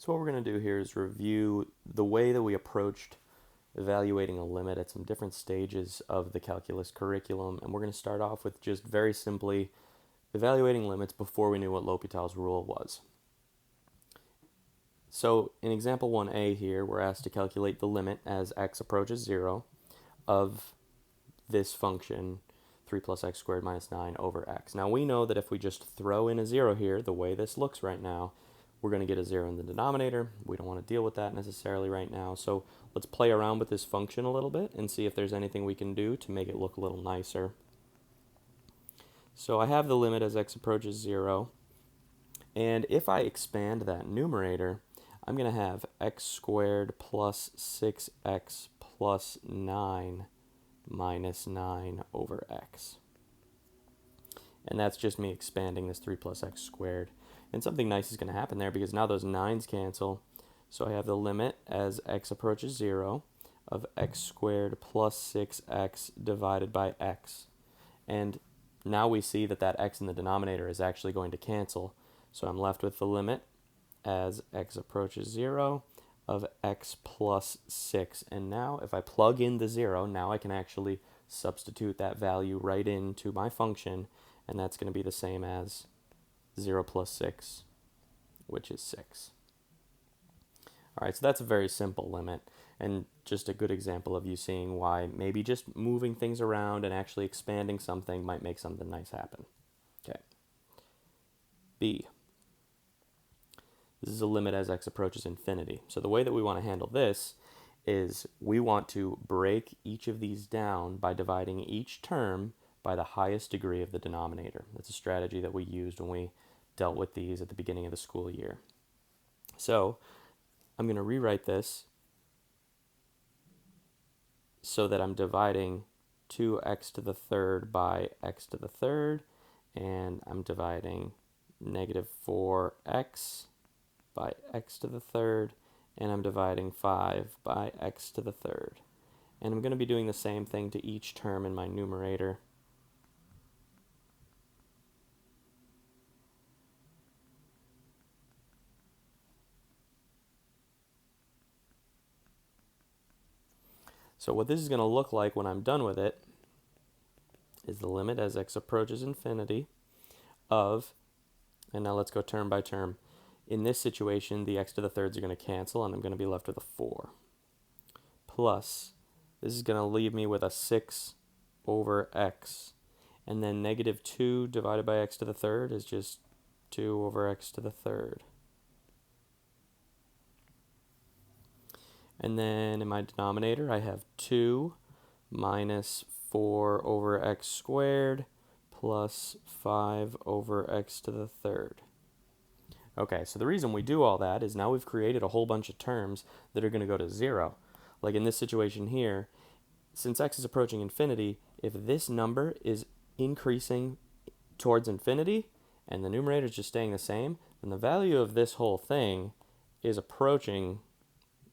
So what we're going to do here is review the way that we approached evaluating a limit at some different stages of the calculus curriculum, and we're going to start off with just very simply evaluating limits before we knew what L'Hopital's rule was. So in example 1a here, we're asked to calculate the limit as x approaches 0 of this function 3 plus x squared minus 9 over x. Now we know that if we just throw in a 0 here, the way this looks right now, we're going to get a 0 in the denominator. We don't want to deal with that necessarily right now. So let's play around with this function a little bit and see if there's anything we can do to make it look a little nicer. So I have the limit as x approaches 0. And if I expand that numerator, I'm going to have x squared plus 6x plus 9 minus 9 over x. And that's just me expanding this 3 plus x squared. And something nice is going to happen there because now those 9's cancel. So I have the limit as x approaches 0 of x squared plus 6x divided by x. And now we see that that x in the denominator is actually going to cancel. So I'm left with the limit as x approaches 0 of x plus 6. And now if I plug in the 0, now I can actually substitute that value right into my function, and that's going to be the same as 0 plus 6, which is 6. All right, so that's a very simple limit, and just a good example of you seeing why maybe just moving things around and actually expanding something might make something nice happen. Okay. B. This is a limit as x approaches infinity. So the way that we want to handle this is we want to break each of these down by dividing each term by the highest degree of the denominator. That's a strategy that we used when we dealt with these at the beginning of the school year. So I'm going to rewrite this so that I'm dividing 2x to the third by x to the third, and I'm dividing negative 4x by x to the third, and I'm dividing 5 by x to the third. And I'm going to be doing the same thing to each term in my numerator. So what this is going to look like when I'm done with it is the limit as x approaches infinity of, and now let's go term by term. In this situation, the x to the thirds are going to cancel, and I'm going to be left with a 4. Plus, this is going to leave me with a 6 over x. And then negative 2 divided by x to the third is just 2 over x to the third. And then in my denominator, I have 2 minus 4 over x squared plus 5 over x to the third. Okay, so the reason we do all that is now we've created a whole bunch of terms that are going to go to 0. Like in this situation here, since x is approaching infinity, if this number is increasing towards infinity and the numerator is just staying the same, then the value of this whole thing is approaching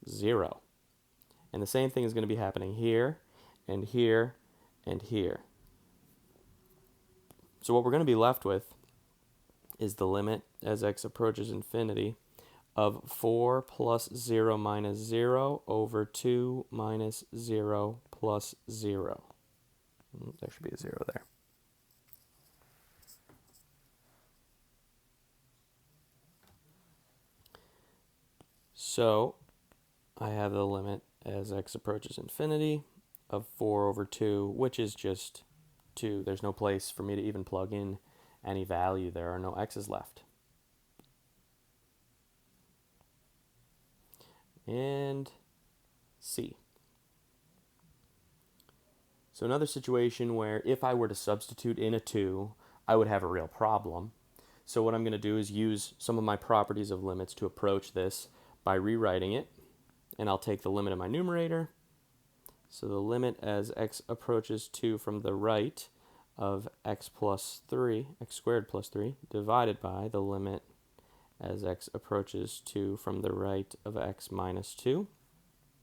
0. And the same thing is going to be happening here and here and here. So what we're going to be left with is the limit as x approaches infinity of 4 plus 0 minus 0 over 2 minus 0 plus 0. There should be a 0 there. So I have the limit as x approaches infinity of 4 over 2, which is just 2. There's no place for me to even plug in any value. There are no x's left. And C. So another situation where if I were to substitute in a 2, I would have a real problem. So what I'm going to do is use some of my properties of limits to approach this by rewriting it. And I'll take the limit of my numerator. So the limit as x approaches 2 from the right of x plus 3, x squared plus 3, divided by the limit as x approaches 2 from the right of x minus 2.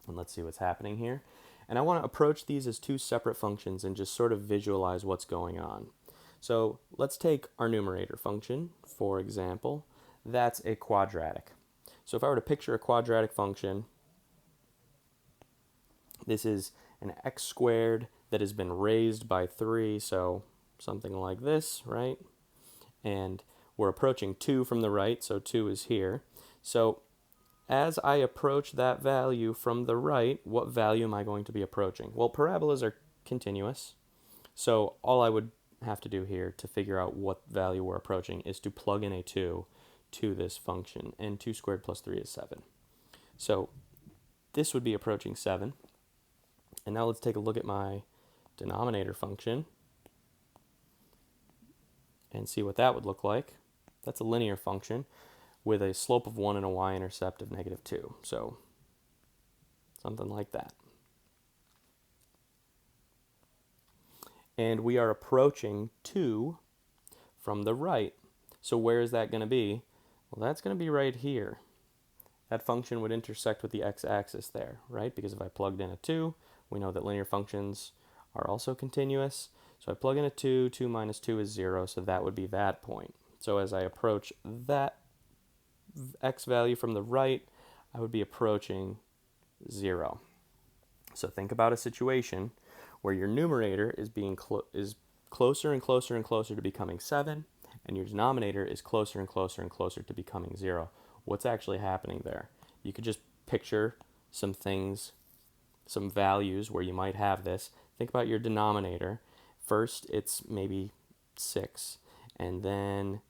And let's see what's happening here. And I want to approach these as two separate functions and just sort of visualize what's going on. So let's take our numerator function, for example. That's a quadratic. So if I were to picture a quadratic function, this is an x squared that has been raised by 3, so something like this, right? And we're approaching 2 from the right, so 2 is here. So as I approach that value from the right, what value am I going to be approaching? Well, parabolas are continuous, so all I would have to do here to figure out what value we're approaching is to plug in a 2 to this function, and 2 squared plus 3 is 7. So this would be approaching 7. And now let's take a look at my denominator function and see what that would look like. That's a linear function with a slope of 1 and a y-intercept of -2. So something like that. And we are approaching 2 from the right. So where is that going to be? Well, that's going to be right here. That function would intersect with the x-axis there, right? Because if I plugged in a 2, we know that linear functions are also continuous. So I plug in a 2, 2 minus 2 is 0, so that would be that point. So as I approach that x value from the right, I would be approaching 0. So think about a situation where your numerator is closer and closer and closer to becoming 7, and your denominator is closer and closer and closer to becoming 0. What's actually happening there? You could just picture some things, some values where you might have this. Think about your denominator. First, it's maybe 6, and then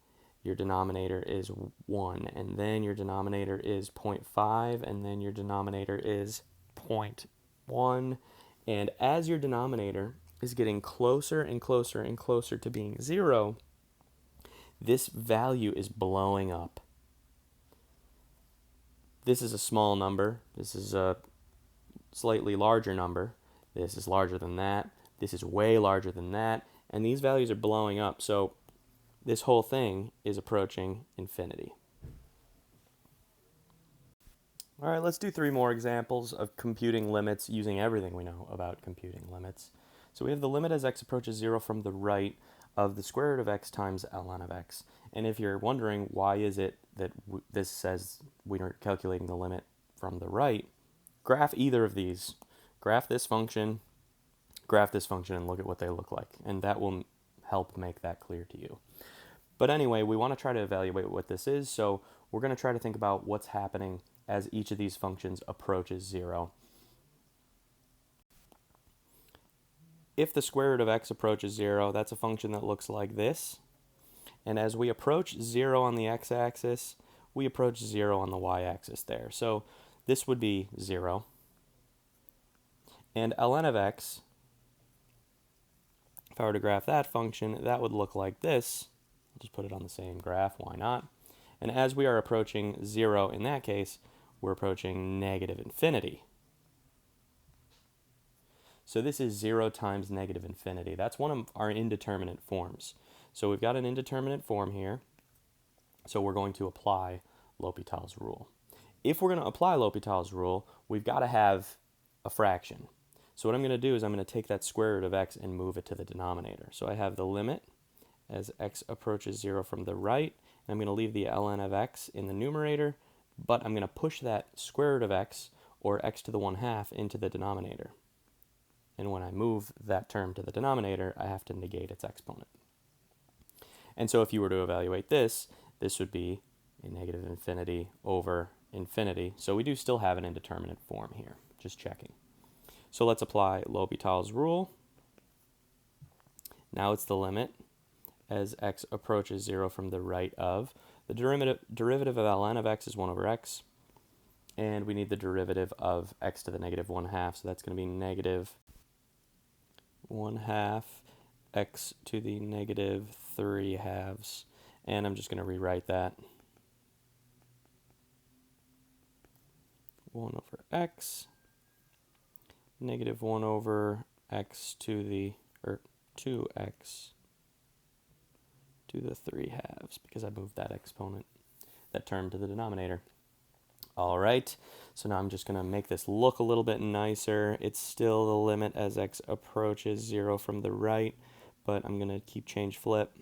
your denominator is 1, and then your denominator is 0.5, and then your denominator is 0.1. And as your denominator is getting closer and closer and closer to being 0, this value is blowing up. This is a small number. This is a slightly larger number. This is larger than that. This is way larger than that. And these values are blowing up. So this whole thing is approaching infinity. All right, let's do 3 more examples of computing limits using everything we know about computing limits. So we have the limit as x approaches 0 from the right of the square root of x times ln of x. And if you're wondering why is it that this says we're calculating the limit from the right, graph either of these. Graph this function, and look at what they look like. And that will help make that clear to you. But anyway, we want to try to evaluate what this is, so we're going to try to think about what's happening as each of these functions approaches 0. If the square root of x approaches 0, that's a function that looks like this. And as we approach 0 on the x-axis, we approach 0 on the y-axis there. So this would be 0. And ln of x, if I were to graph that function, that would look like this. I'll just put it on the same graph, why not? And as we are approaching 0 in that case, we're approaching negative infinity. So this is 0 times negative infinity. That's one of our indeterminate forms. So we've got an indeterminate form here. So we're going to apply L'Hopital's rule. If we're going to apply L'Hopital's rule, we've got to have a fraction. So what I'm going to do is I'm going to take that square root of x and move it to the denominator. So I have the limit as x approaches 0 from the right, and I'm going to leave the ln of x in the numerator, but I'm going to push that square root of x, or x to the 1/2, into the denominator. And when I move that term to the denominator, I have to negate its exponent. And so if you were to evaluate this, this would be a negative infinity over infinity. So we do still have an indeterminate form here, just checking. So let's apply L'Hopital's rule. Now it's the limit as x approaches 0 from the right of. The derivative of ln of x is 1 over x. And we need the derivative of x to the negative 1/2. So that's going to be negative 1/2 x to the negative 3/2. And I'm just going to rewrite that. 1 over x, negative 1 over x to the, or 2x to the 3/2, because I moved that exponent, that term, to the denominator. All right, so now I'm just going to make this look a little bit nicer. It's still the limit as x approaches 0 from the right, but I'm going to keep change flip.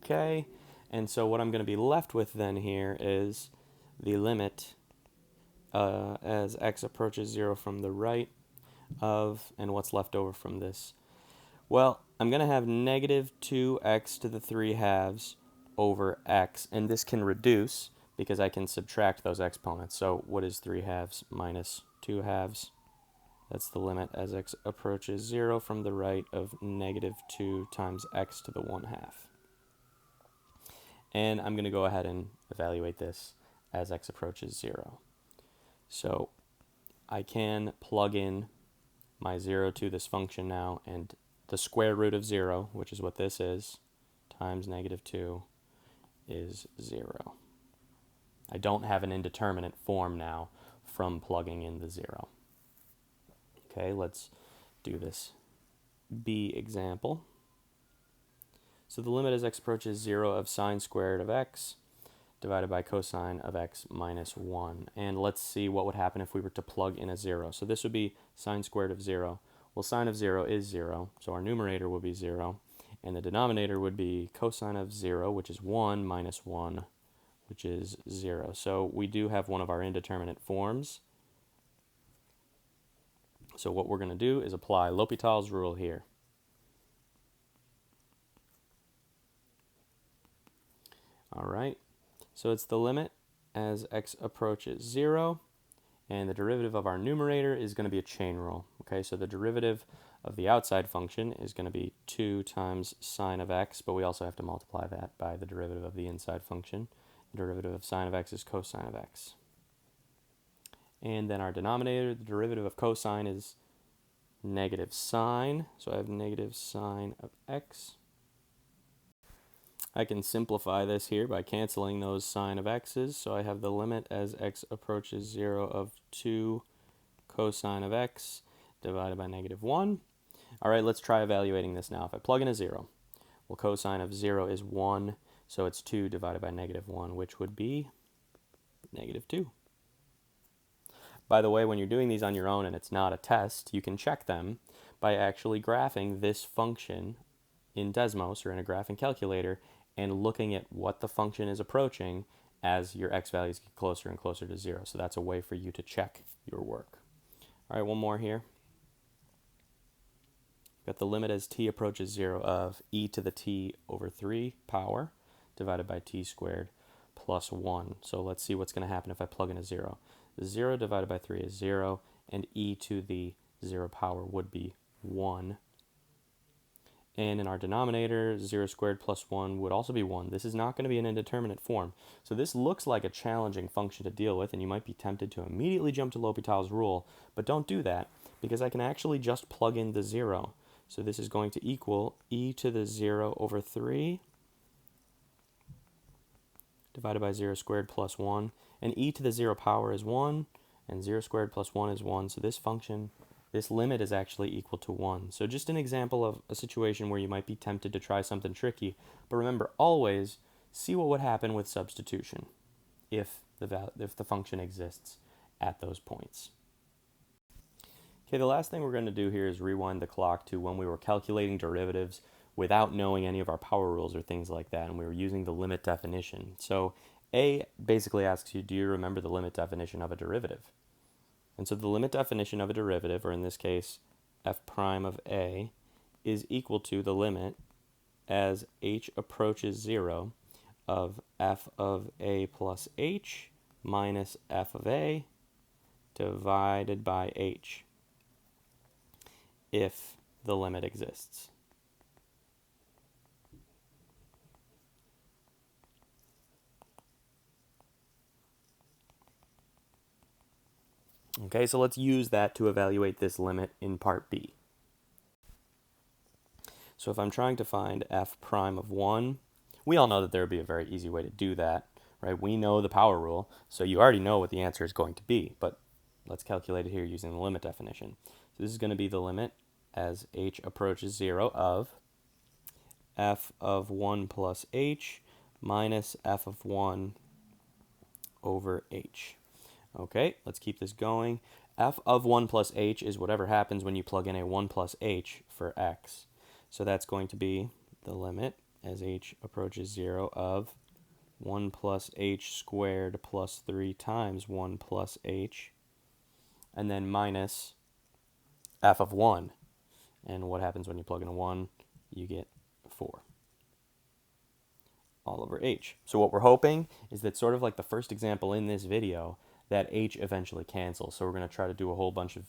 Okay, and so what I'm going to be left with then here is the limit as x approaches 0 from the right of, and what's left over from this? Well, I'm going to have negative 2x to the 3 halves over x, and this can reduce because I can subtract those exponents. So what is 3 halves minus 2 halves? That's the limit as x approaches 0 from the right of negative 2 times x to the 1 half. And I'm going to go ahead and evaluate this as x approaches 0. So I can plug in my 0 to this function now, and the square root of 0, which is what this is, times negative 2 is 0. I don't have an indeterminate form now from plugging in the 0. Okay, let's do this B example. So the limit as x approaches 0 of sine squared of x divided by cosine of x minus 1. And let's see what would happen if we were to plug in a 0. So this would be sine squared of 0. Well, sine of 0 is 0, so our numerator will be 0. And the denominator would be cosine of 0, which is 1, minus 1, which is 0. So we do have one of our indeterminate forms. So what we're going to do is apply L'Hopital's rule here. All right, so it's the limit as x approaches 0, and the derivative of our numerator is going to be a chain rule. Okay, so the derivative of the outside function is going to be 2 times sine of x, but we also have to multiply that by the derivative of the inside function. The derivative of sine of x is cosine of x. And then our denominator, the derivative of cosine is negative sine, so I have negative sine of x. I can simplify this here by canceling those sine of x's, so I have the limit as x approaches 0 of 2 cosine of x divided by negative 1. All right, let's try evaluating this now. If I plug in a 0, well, cosine of 0 is 1, so it's 2 divided by negative 1, which would be negative 2. By the way, when you're doing these on your own and it's not a test, you can check them by actually graphing this function in Desmos or in a graphing calculator and looking at what the function is approaching as your x values get closer and closer to 0. So that's a way for you to check your work. All right, one more here. Got the limit as t approaches 0 of e to the t over 3 power divided by t squared plus 1. So let's see what's going to happen if I plug in a 0. 0 divided by 3 is 0, and e to the 0 power would be 1. And in our denominator, 0 squared plus 1 would also be 1. This is not going to be an indeterminate form. So this looks like a challenging function to deal with, and you might be tempted to immediately jump to L'Hopital's rule, but don't do that, because I can actually just plug in the 0. So this is going to equal e to the 0 over 3 divided by 0 squared plus 1. And e to the 0 power is 1, and 0 squared plus 1 is 1. So this function, this limit is actually equal to 1. So just an example of a situation where you might be tempted to try something tricky. But remember, always see what would happen with substitution if the function exists at those points. Okay, the last thing we're going to do here is rewind the clock to when we were calculating derivatives without knowing any of our power rules or things like that, and we were using the limit definition. So A basically asks you, do you remember the limit definition of a derivative? And so the limit definition of a derivative, or in this case, f prime of a, is equal to the limit as h approaches 0 of f of a plus h minus f of a divided by h, if the limit exists. Okay, so let's use that to evaluate this limit in part B. So if I'm trying to find f prime of 1, we all know that there would be a very easy way to do that, right? We know the power rule, so you already know what the answer is going to be, but let's calculate it here using the limit definition. So this is going to be the limit as h approaches 0 of f of 1 plus h minus f of 1 over h. Okay, let's keep this going. F of 1 plus h is whatever happens when you plug in a 1 plus h for x. So that's going to be the limit as h approaches 0 of 1 plus h squared plus 3 times 1 plus h, and then minus f of 1. And what happens when you plug in a 1? You get 4 all over h. So what we're hoping is that, sort of like the first example in this video, that h eventually cancels. So we're going to try to do a whole bunch of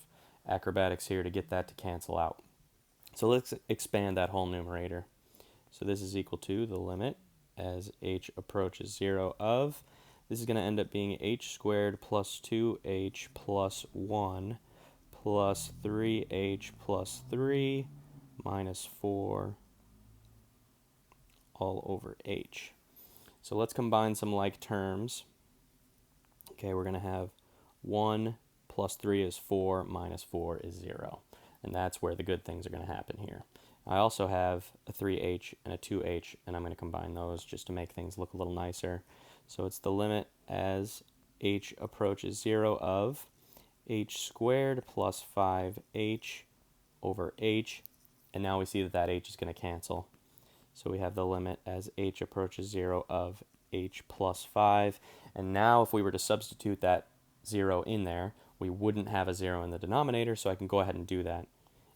acrobatics here to get that to cancel out. So let's expand that whole numerator. So this is equal to the limit as h approaches 0 of, this is going to end up being h squared plus 2h plus 1 plus 3h plus 3 minus 4 all over h. So let's combine some like terms. Okay, we're going to have 1 plus 3 is 4 minus 4 is 0. And that's where the good things are going to happen here. I also have a 3h and a 2h, and I'm going to combine those just to make things look a little nicer. So it's the limit as h approaches 0 of h squared plus 5h over h, and now we see that that h is going to cancel. So we have the limit as h approaches 0 of h plus 5, and now if we were to substitute that 0 in there, we wouldn't have a 0 in the denominator, so I can go ahead and do that.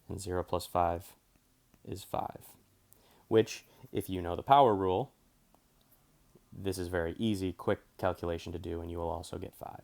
And 0 plus 5 is 5, which, if you know the power rule, this is very easy, quick calculation to do, and you will also get 5.